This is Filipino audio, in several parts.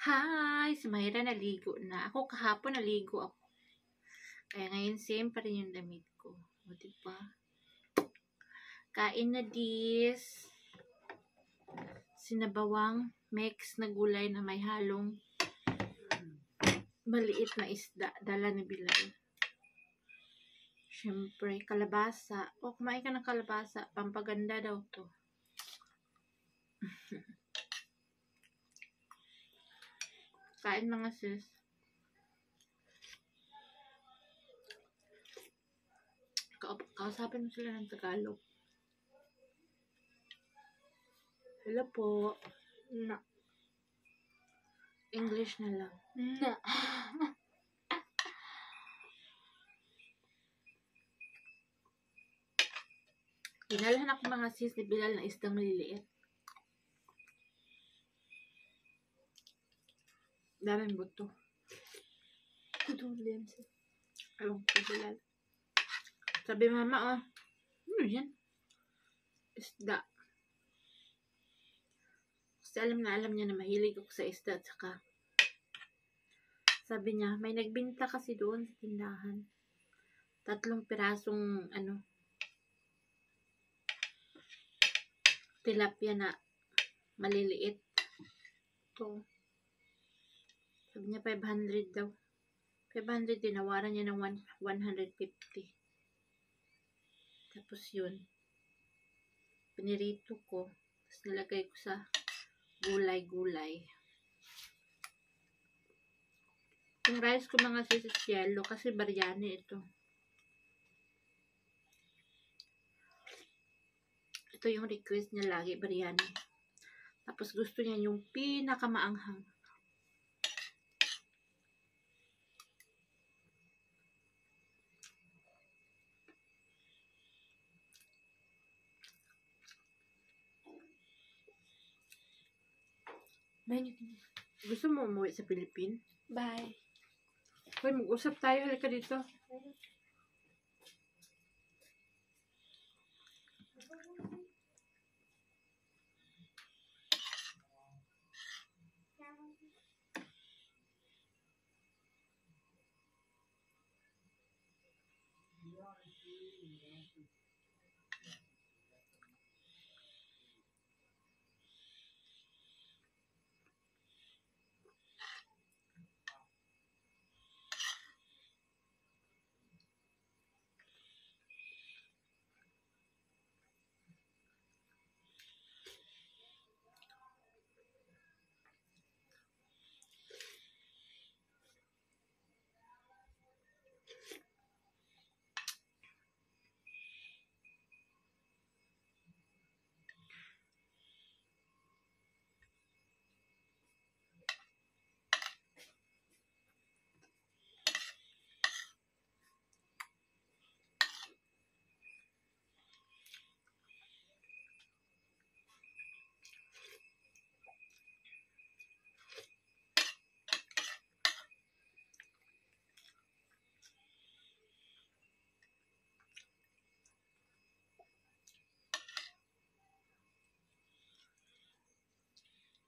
Hi! Si Myra naligo na. Ako kahapon naligo ako. Kaya ngayon same pa rin yung damit ko. O diba? Kain na dis. Sinabawang mix na gulay na may halong maliit na isda. Dala ni Bilal. Siyempre, kalabasa. O, kumain ka ng kalabasa. Pampaganda daw to. Kain mga sis. Kausapin mo sila ng Tagalog. Hello po. Na. English na lang. Na. Dinalhan ako mga sis ni Bilal na isdang maliliit. Daming buto. Kutulin siya. Alam ko Bilal. Sabi mama, ano yan? Isda. Kasi alam niya na mahilig ako sa isda at saka sabi niya, may nagbinta kasi doon sa tindahan. 3 pirasong tilapia na maliliit. Ito. Sabi niya 500 daw. 500 tinawaran niya ng 150. Tapos yun, pinirito ko. Tapos nilagay ko sa gulay-gulay. Yung rice ko mga sis is yellow kasi biryani ito. Ito yung request niya lagi, biryani. Tapos gusto niya yung pinakamaanghang. Gusto mo umuwi sa Philippines? Bye. Hoy, mag-usap tayo. Halika dito.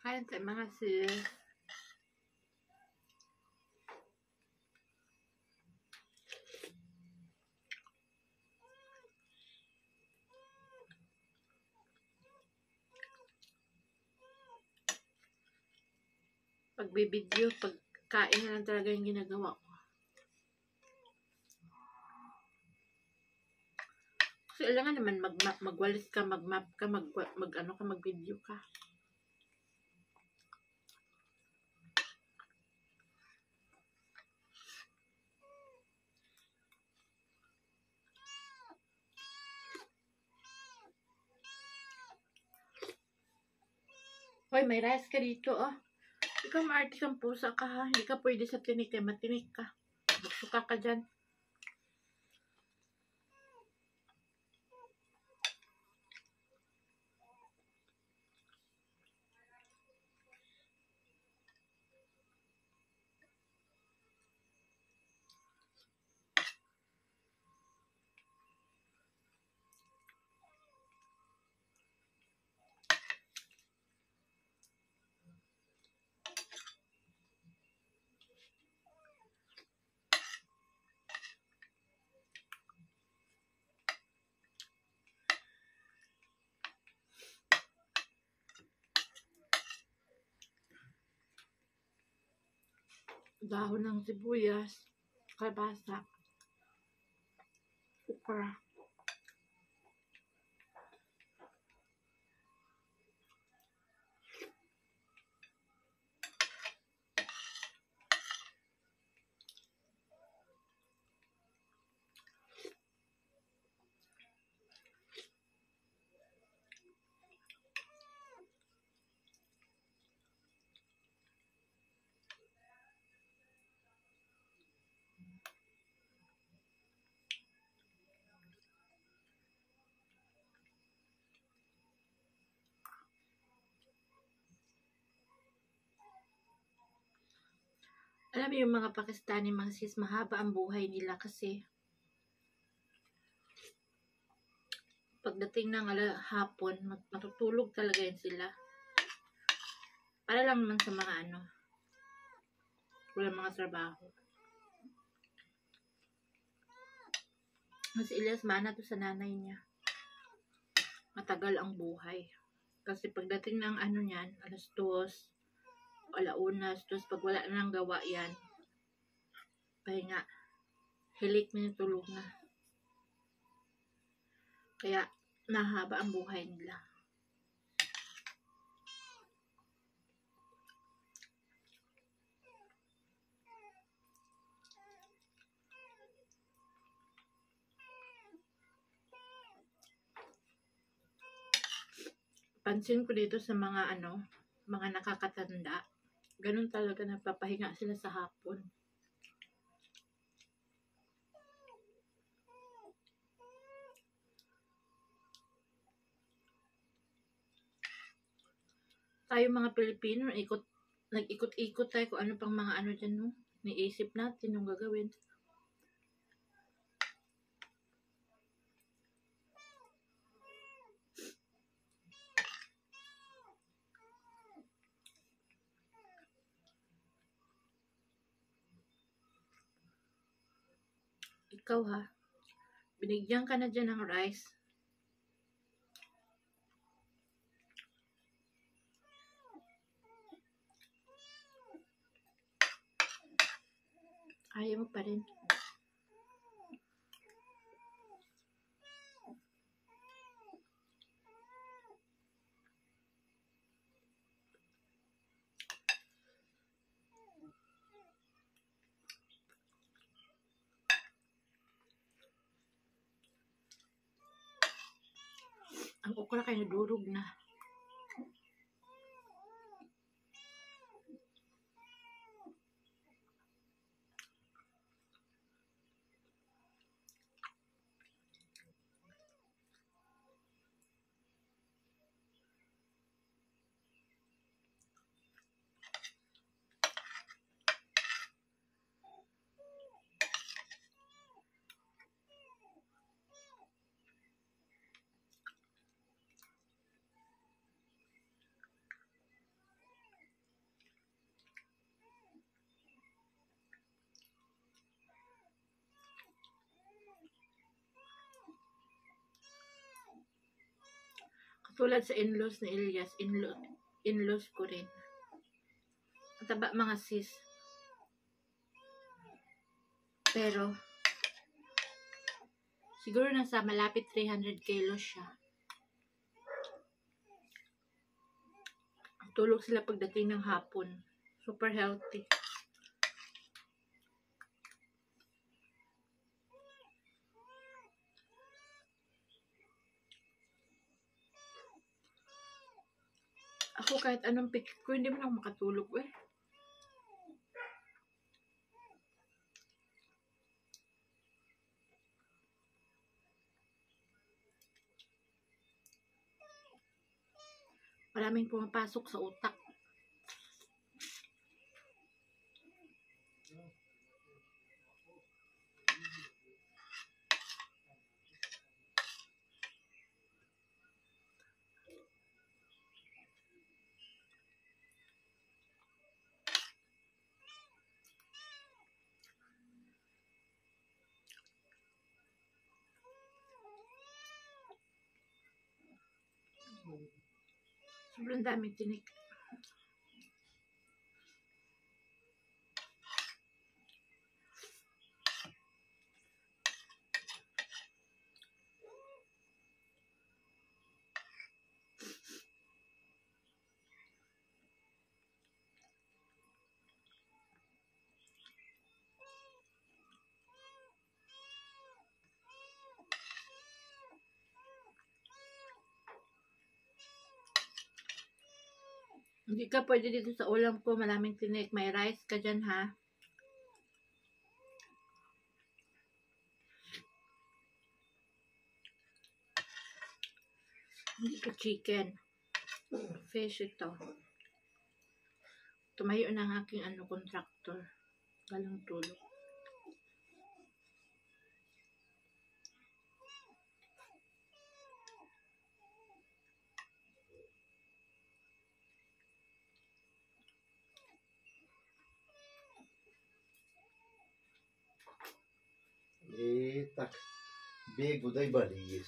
Kain tayo mga sis. Pagbibideo, pagkain na lang talaga yung ginagawa ko. Kasi alangan naman magwalis ka, mag-map ka, mag-video ka. Hoy, may rice ka dito, oh. Ikaw maarte kang pusa ka, ha? Hindi ka pwede sa tinik, matinik ka. Buksuka ka dyan. dahon ng sibuyas, kalabasa, okra. Alam mo yung mga Pakistani, mga sis, mahaba ang buhay nila kasi pagdating ng hapon, matutulog talaga yan sila. Para lang naman sa mga walang mga trabaho. Mas Ilyas, mana to sa nanay niya. Matagal ang buhay. Kasi pagdating ng niyan, alas 2, alaunas, tapos pag wala na ng gawa yan, pahinga, hilik minutulog na. Kaya, mahaba ang buhay nila. Pansin ko dito sa mga mga nakakatanda, ganun talaga nagpapahinga sila sa hapon. Tayo mga Pilipino, nag-ikot-ikot tayo kung ano pang mga dyan, no? Niisip natin yung gagawin. Ikaw ha, binigyan ka na dyan ng rice. Ayaw mo pa rin. Ang okra kayo nadurog na. Katulad sa in-laws ni Ilyas, in-laws ko rin. Mataba mga sis. Pero, siguro nasa malapit 300 kilos siya. Tulog sila pagdating ng hapon. Super healthy. Ako kahit anong pikit ko, hindi mo lang makatulog eh. Maraming pumapasok sa utak. Sobrang dami tinik. Hindi ka pwede dito sa ulam ko. Maraming tinik. May rice ka dyan, ha? Hindi ka chicken. Fish ito. Tumayo na ang aking contractor. Galang tulog. Tak. Big uday balis.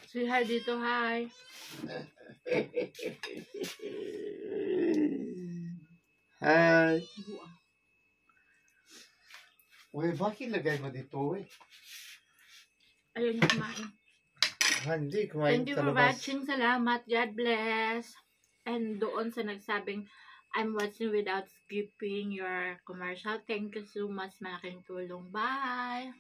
Say hi dito, hi. Hi. Buang. Uy, bakit lagay mo dito, eh? Ayun yung kumain. Hindi, kumain Thank you sa for labas. watching. Salamat. God bless. And doon sa nagsabing, I'm watching without skipping your commercial. Thank you so much. Malaking tulong. Bye.